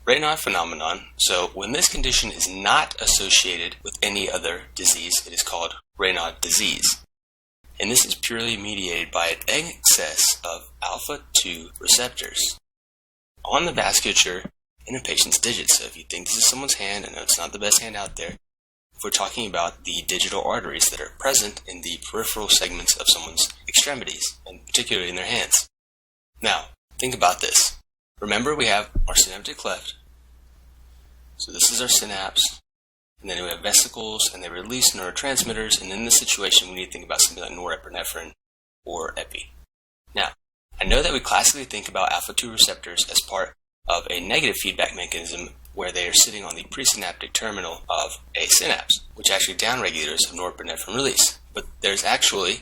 Raynaurd phenomenon. So when this condition is not associated with any other disease, it is called Raynaud disease. And this is purely mediated by an excess of alpha-2 receptors on the vasculature in a patient's digits. So if you think this is someone's hand, I know it's not the best hand out there, if we're talking about the digital arteries that are present in the peripheral segments of someone's extremities, and particularly in their hands. Now, think about this. Remember, we have our synaptic cleft. So this is our synapse. And then we have vesicles, and they release neurotransmitters. And in this situation, we need to think about something like norepinephrine or epi. Now, I know that we classically think about alpha-2 receptors as part of a negative feedback mechanism where they are sitting on the presynaptic terminal of a synapse, which actually downregulators of norepinephrine release. But there's actually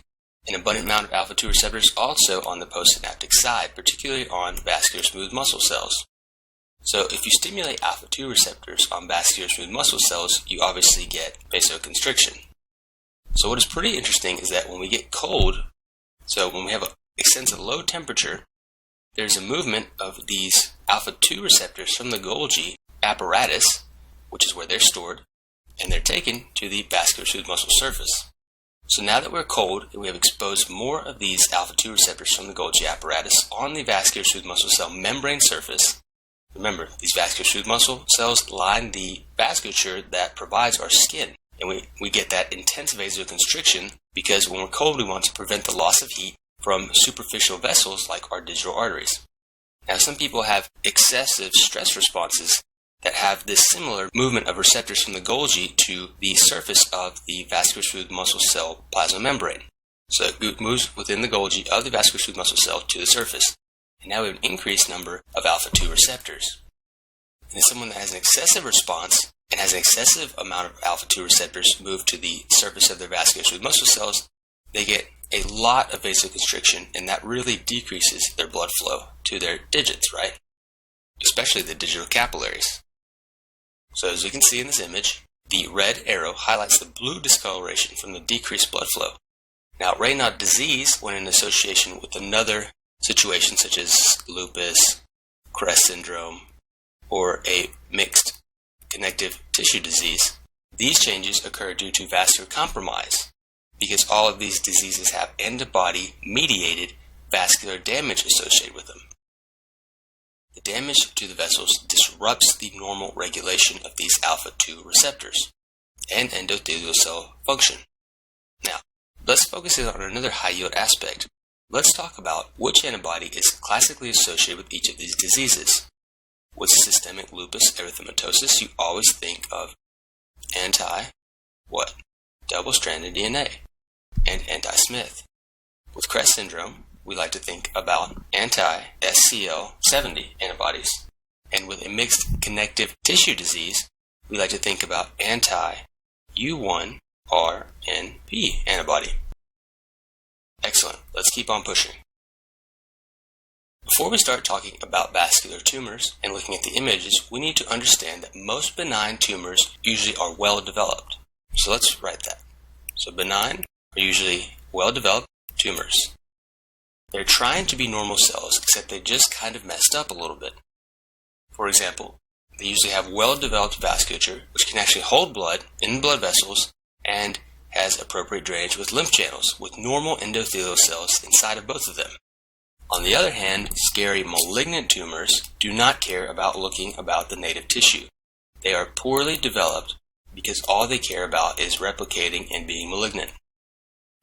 an abundant amount of alpha-2 receptors also on the postsynaptic side, particularly on vascular smooth muscle cells. So if you stimulate alpha-2 receptors on vascular smooth muscle cells, you obviously get vasoconstriction. So what is pretty interesting is that when we get cold, so when we have an extensive low temperature, there's a movement of these alpha-2 receptors from the Golgi apparatus, which is where they're stored, and they're taken to the vascular smooth muscle surface. So now that we're cold and we have exposed more of these alpha-2 receptors from the Golgi apparatus on the vascular smooth muscle cell membrane surface, remember, these vascular smooth muscle cells line the vasculature that provides our skin. And we get that intense vasoconstriction because when we're cold, we want to prevent the loss of heat from superficial vessels like our digital arteries. Now, some people have excessive stress responses that have this similar movement of receptors from the Golgi to the surface of the vascular smooth muscle cell plasma membrane. So it moves within the Golgi of the vascular smooth muscle cell to the surface. And now we have an increased number of alpha-2 receptors. And if someone that has an excessive response and has an excessive amount of alpha-2 receptors move to the surface of their vascular smooth muscle cells, they get a lot of vasoconstriction, and that really decreases their blood flow to their digits, right? Especially the digital capillaries. So as you can see in this image, the red arrow highlights the blue discoloration from the decreased blood flow. Now, Raynaud disease, when in association with another situation such as lupus, Crest syndrome, or a mixed connective tissue disease, these changes occur due to vascular compromise because all of these diseases have antibody-mediated vascular damage associated with them. The damage to the vessels disrupts the normal regulation of these alpha-2 receptors and endothelial cell function. Now, let's focus in on another high-yield aspect. Let's talk about which antibody is classically associated with each of these diseases. With systemic lupus erythematosus, you always think of double-stranded DNA, and anti-Smith. With Crest syndrome, we like to think about anti-SCL70 antibodies. And with a mixed connective tissue disease, we like to think about anti-U1RNP antibody. Excellent. Let's keep on pushing. Before we start talking about vascular tumors and looking at the images, we need to understand that most benign tumors usually are well developed. So let's write that. So benign are usually well-developed tumors. They're trying to be normal cells, except they just kind of messed up a little bit. For example, they usually have well-developed vasculature, which can actually hold blood in blood vessels and has appropriate drainage with lymph channels, with normal endothelial cells inside of both of them. On the other hand, scary malignant tumors do not care about looking about the native tissue. They are poorly developed because all they care about is replicating and being malignant.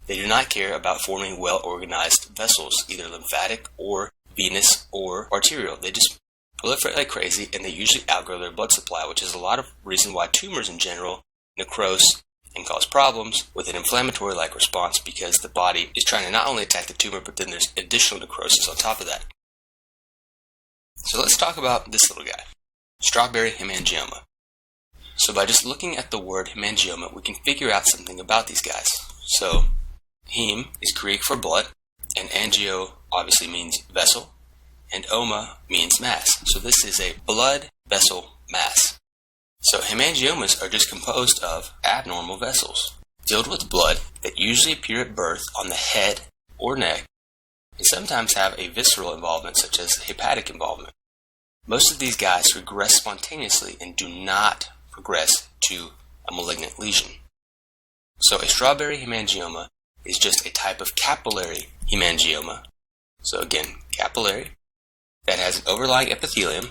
They do not care about forming well-organized vessels, either lymphatic or venous or arterial. They just proliferate like crazy, and they usually outgrow their blood supply, which is a lot of reason why tumors in general necrose and cause problems with an inflammatory-like response, because the body is trying to not only attack the tumor, but then there's additional necrosis on top of that. So let's talk about this little guy, strawberry hemangioma. So by just looking at the word hemangioma, we can figure out something about these guys. So heme is Greek for blood, and angio obviously means vessel, and oma means mass. So this is a blood vessel mass. So hemangiomas are just composed of abnormal vessels filled with blood that usually appear at birth on the head or neck, and sometimes have a visceral involvement such as hepatic involvement. Most of these guys regress spontaneously and do not progress to a malignant lesion. So a strawberry hemangioma is just a type of capillary hemangioma. So again, capillary, that has an overlying epithelium.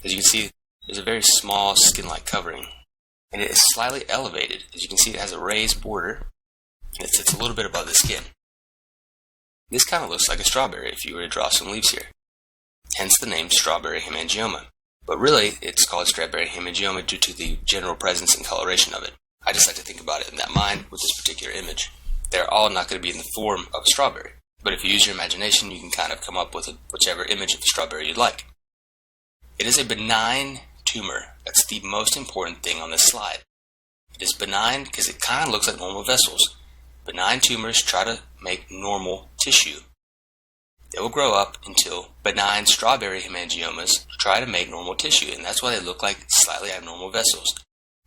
As you can see, there's a very small skin-like covering, and it is slightly elevated. As you can see, it has a raised border, and it sits a little bit above the skin. This kind of looks like a strawberry if you were to draw some leaves here. Hence the name strawberry hemangioma. But really, it's called strawberry hemangioma due to the general presence and coloration of it. I just like to think about it in that mind with this particular image. They're all not going to be in the form of a strawberry. But if you use your imagination, you can kind of come up with whichever image of the strawberry you'd like. It is a benign tumor. That's the most important thing on this slide. It is benign because it kind of looks like normal vessels. Benign tumors try to make normal tissue. They will grow up until benign strawberry hemangiomas try to make normal tissue, and that's why they look like slightly abnormal vessels.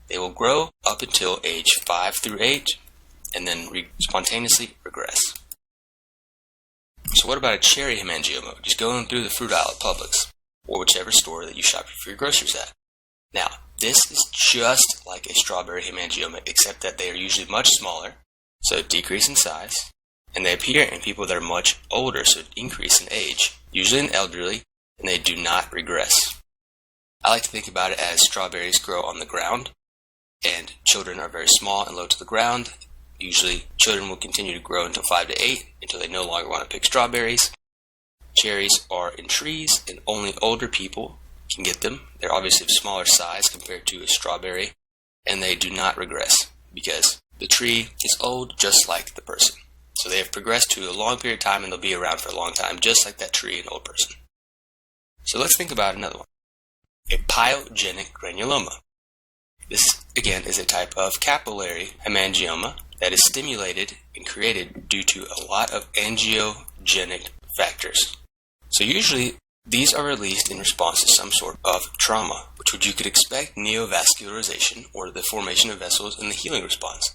They will grow up until age 5 through 8, and then spontaneously regress. So what about a cherry hemangioma? Just going through the fruit aisle at Publix, or whichever store that you shop for your groceries at. Now, this is just like a strawberry hemangioma, except that they are usually much smaller, so decrease in size, and they appear in people that are much older, so increase in age, usually in elderly, and they do not regress. I like to think about it as strawberries grow on the ground, and children are very small and low to the ground. Usually, children will continue to grow until 5 to 8, until they no longer want to pick strawberries. Cherries are in trees, and only older people can get them. They're obviously of smaller size compared to a strawberry, and they do not regress, because the tree is old just like the person. So they have progressed to a long period of time, and they'll be around for a long time, just like that tree and old person. So let's think about another one. A pyogenic granuloma. This, again, is a type of capillary hemangioma that is stimulated and created due to a lot of angiogenic factors. So usually, these are released in response to some sort of trauma, which you could expect neovascularization, or the formation of vessels in the healing response.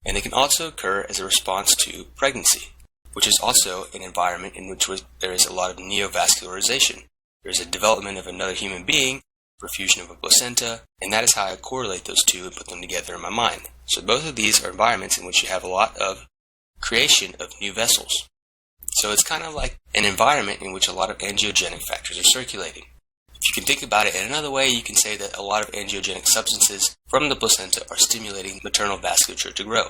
And they can also occur as a response to pregnancy, which is also an environment in which there is a lot of neovascularization. There's a development of another human being, perfusion of a placenta, and that is how I correlate those two and put them together in my mind. So both of these are environments in which you have a lot of creation of new vessels. So it's kind of like an environment in which a lot of angiogenic factors are circulating. If you can think about it in another way, you can say that a lot of angiogenic substances from the placenta are stimulating maternal vasculature to grow.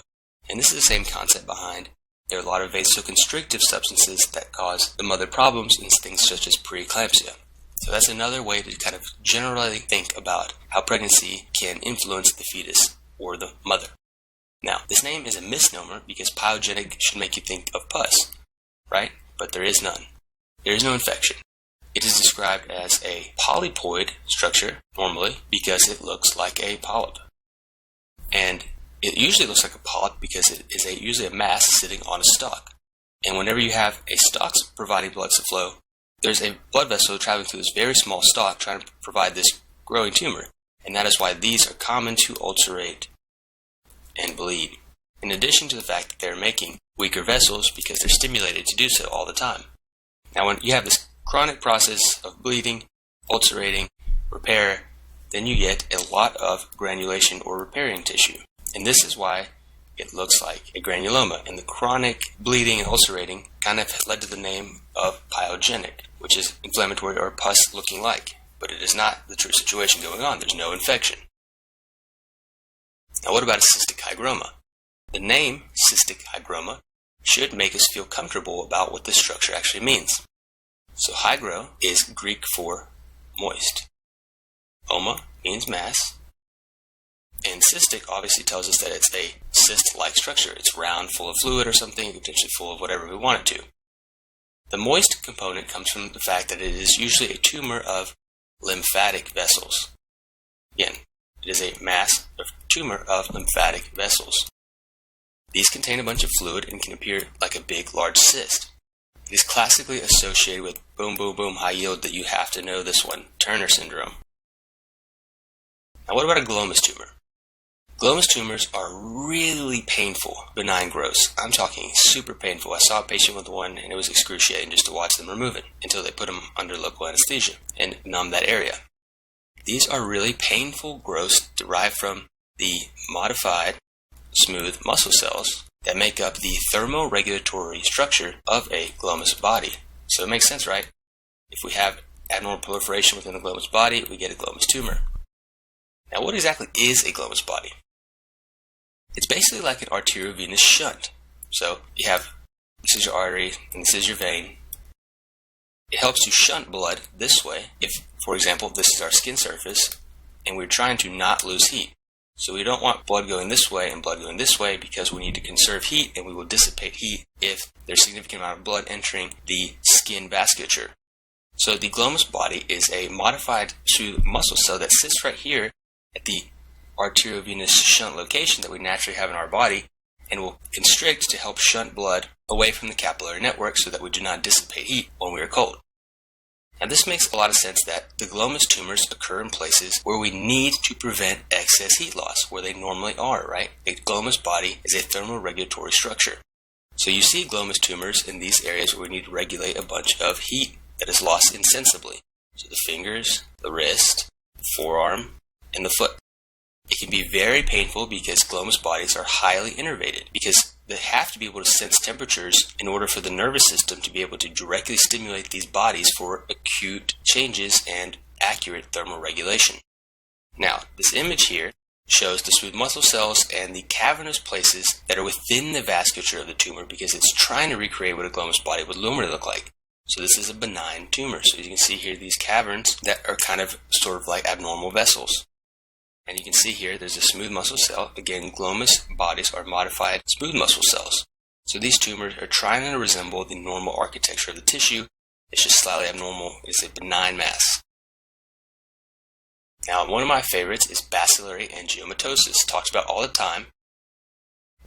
And this is the same concept behind there are a lot of vasoconstrictive substances that cause the mother problems in things such as preeclampsia. So that's another way to kind of generally think about how pregnancy can influence the fetus or the mother. Now, this name is a misnomer because pyogenic should make you think of pus, right? But there is none. There is no infection. It is described as a polypoid structure, normally, because it looks like a polyp. And it usually looks like a polyp because it is usually a mass sitting on a stalk. And whenever you have a stalk providing blood flow, there's a blood vessel traveling through this very small stalk trying to provide this growing tumor. And that is why these are common to ulcerate and bleed. In addition to the fact that they're making weaker vessels because they're stimulated to do so all the time. Now when you have this chronic process of bleeding, ulcerating, repair, then you get a lot of granulation or repairing tissue. And this is why it looks like a granuloma. And the chronic bleeding and ulcerating kind of led to the name of pyogenic, which is inflammatory or pus looking like. But it is not the true situation going on. There's no infection. Now what about a cystic hygroma? The name cystic hygroma should make us feel comfortable about what this structure actually means. So hygro is Greek for moist. Oma means mass. And cystic obviously tells us that it's a cyst-like structure. It's round, full of fluid or something, potentially full of whatever we want it to. The moist component comes from the fact that it is usually a tumor of lymphatic vessels. Again, it is a mass of tumor of lymphatic vessels. These contain a bunch of fluid and can appear like a big, large cyst. It is classically associated with boom, boom, boom, high yield that you have to know this one, Turner syndrome. Now what about a glomus tumor? Glomus tumors are really painful, benign growths. I'm talking super painful. I saw a patient with one and it was excruciating just to watch them remove it until they put them under local anesthesia and numb that area. These are really painful growths derived from the modified smooth muscle cells that make up the thermoregulatory structure of a glomus body. So it makes sense, right? If we have abnormal proliferation within the glomus body, we get a glomus tumor. Now, what exactly is a glomus body? It's basically like an arteriovenous shunt. So you have, this is your artery and this is your vein. It helps to shunt blood this way. If, for example, this is our skin surface and we're trying to not lose heat. So we don't want blood going this way and blood going this way because we need to conserve heat and we will dissipate heat if there's a significant amount of blood entering the skin vasculature. So the glomus body is a modified smooth muscle cell that sits right here at the arteriovenous shunt location that we naturally have in our body and will constrict to help shunt blood away from the capillary network so that we do not dissipate heat when we are cold. Now this makes a lot of sense that the glomus tumors occur in places where we need to prevent excess heat loss, where they normally are, right? A glomus body is a thermoregulatory structure. So you see glomus tumors in these areas where we need to regulate a bunch of heat that is lost insensibly. So the fingers, the wrist, the forearm, and the foot. It can be very painful because glomus bodies are highly innervated because they have to be able to sense temperatures in order for the nervous system to be able to directly stimulate these bodies for acute changes and accurate thermoregulation. Now, this image here shows the smooth muscle cells and the cavernous places that are within the vasculature of the tumor because it's trying to recreate what a glomus body would normally look like. So this is a benign tumor. So you can see here these caverns that are kind of sort of like abnormal vessels. And you can see here there's a smooth muscle cell. Again, glomus bodies are modified smooth muscle cells. So these tumors are trying to resemble the normal architecture of the tissue. It's just slightly abnormal. It's a benign mass. Now, one of my favorites is bacillary angiomatosis, talked about all the time.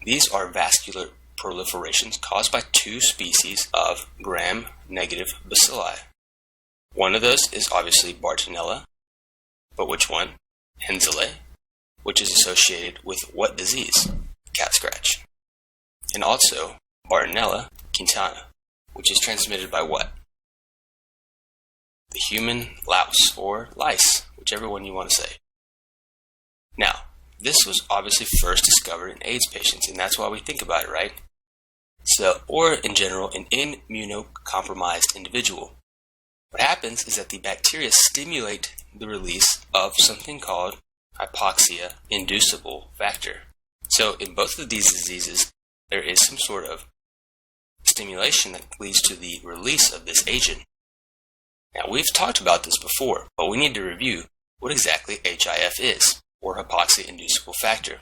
These are vascular proliferations caused by two species of gram-negative bacilli. One of those is obviously Bartonella, but which one? Henselae, which is associated with what disease? Cat scratch. And also Bartonella quintana, which is transmitted by what? The human louse or lice, whichever one you want to say. Now, this was obviously first discovered in AIDS patients, and that's why we think about it, right? So, or in general, an immunocompromised individual. What happens is that the bacteria stimulate the release of something called hypoxia-inducible factor. So in both of these diseases, there is some sort of stimulation that leads to the release of this agent. Now, we've talked about this before, but we need to review what exactly HIF is, or hypoxia-inducible factor.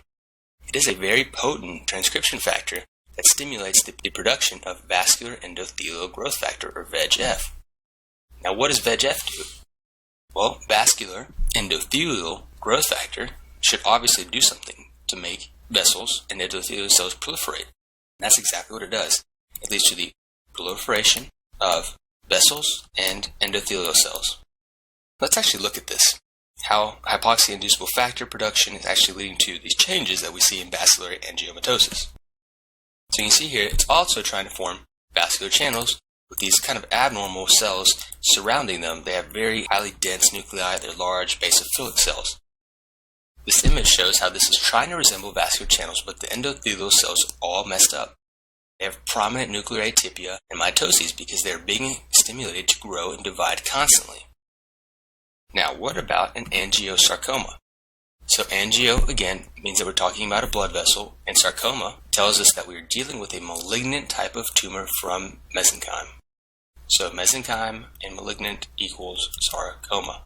It is a very potent transcription factor that stimulates the production of vascular endothelial growth factor, or VEGF. Now, what does VEGF do? Well, vascular endothelial growth factor should obviously do something to make vessels and endothelial cells proliferate. And that's exactly what it does. It leads to the proliferation of vessels and endothelial cells. Let's actually look at this. How hypoxia-inducible factor production is actually leading to these changes that we see in bacillary angiomatosis. So you can see here, it's also trying to form vascular channels with these kind of abnormal cells surrounding them. They have very highly dense nuclei. They're large basophilic cells. This image shows how this is trying to resemble vascular channels, but the endothelial cells are all messed up. They have prominent nuclear atypia and mitoses because they're being stimulated to grow and divide constantly. Now, what about an angiosarcoma? So angio, again, means that we're talking about a blood vessel, and sarcoma tells us that we're dealing with a malignant type of tumor from mesenchyme. So mesenchyme and malignant equals sarcoma.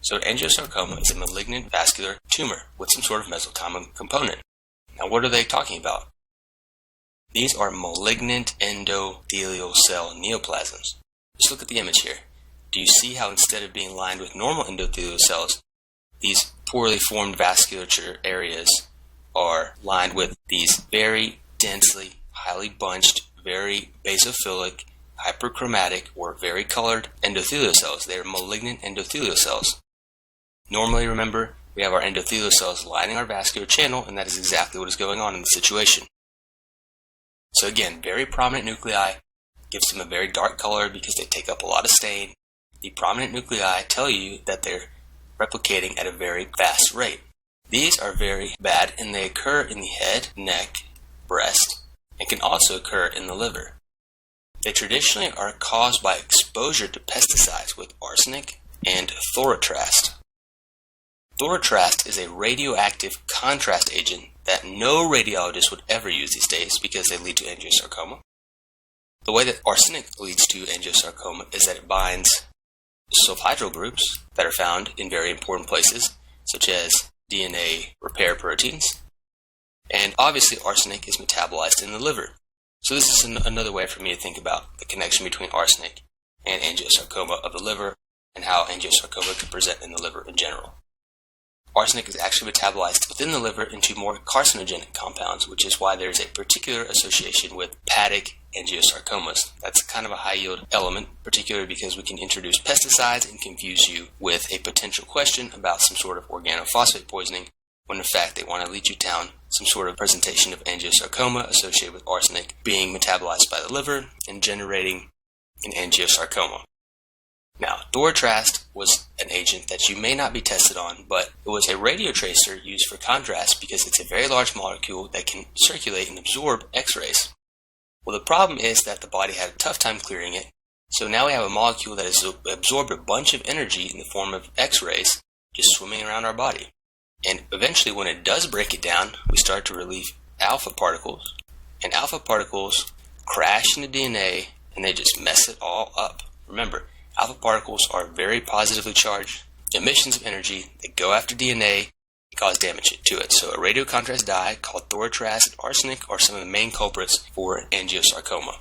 So angiosarcoma is a malignant vascular tumor with some sort of mesenchymal component. Now, what are they talking about? These are malignant endothelial cell neoplasms. Just look at the image here. Do you see how instead of being lined with normal endothelial cells, these poorly formed vasculature areas are lined with these very densely, highly bunched, very basophilic, hyperchromatic, or very colored endothelial cells? They are malignant endothelial cells. Normally, remember, we have our endothelial cells lining our vascular channel, and that is exactly what is going on in the situation. So again, very prominent nuclei gives them a very dark color because they take up a lot of stain. The prominent nuclei tell you that they're replicating at a very fast rate. These are very bad, and they occur in the head, neck, breast, and can also occur in the liver. They traditionally are caused by exposure to pesticides with arsenic and thorotrast. Thorotrast is a radioactive contrast agent that no radiologist would ever use these days because they lead to angiosarcoma. The way that arsenic leads to angiosarcoma is that it binds sulfhydryl groups that are found in very important places, such as DNA repair proteins. And obviously arsenic is metabolized in the liver. So this is another way for me to think about the connection between arsenic and angiosarcoma of the liver and how angiosarcoma could present in the liver in general. Arsenic is actually metabolized within the liver into more carcinogenic compounds, which is why there's a particular association with hepatic angiosarcomas. That's kind of a high-yield element, particularly because we can introduce pesticides and confuse you with a potential question about some sort of organophosphate poisoning, when in fact they want to lead you down some sort of presentation of angiosarcoma associated with arsenic being metabolized by the liver and generating an angiosarcoma. Now, thorotrast was an agent that you may not be tested on, but it was a radiotracer used for contrast because it's a very large molecule that can circulate and absorb X-rays. Well, the problem is that the body had a tough time clearing it, so now we have a molecule that has absorbed a bunch of energy in the form of X-rays just swimming around our body. And eventually, when it does break it down, we start to release alpha particles, and alpha particles crash into DNA and they just mess it all up. Remember, alpha particles are very positively charged emissions of energy that go after DNA and cause damage to it. So a radiocontrast dye called thorotrast and arsenic are some of the main culprits for angiosarcoma.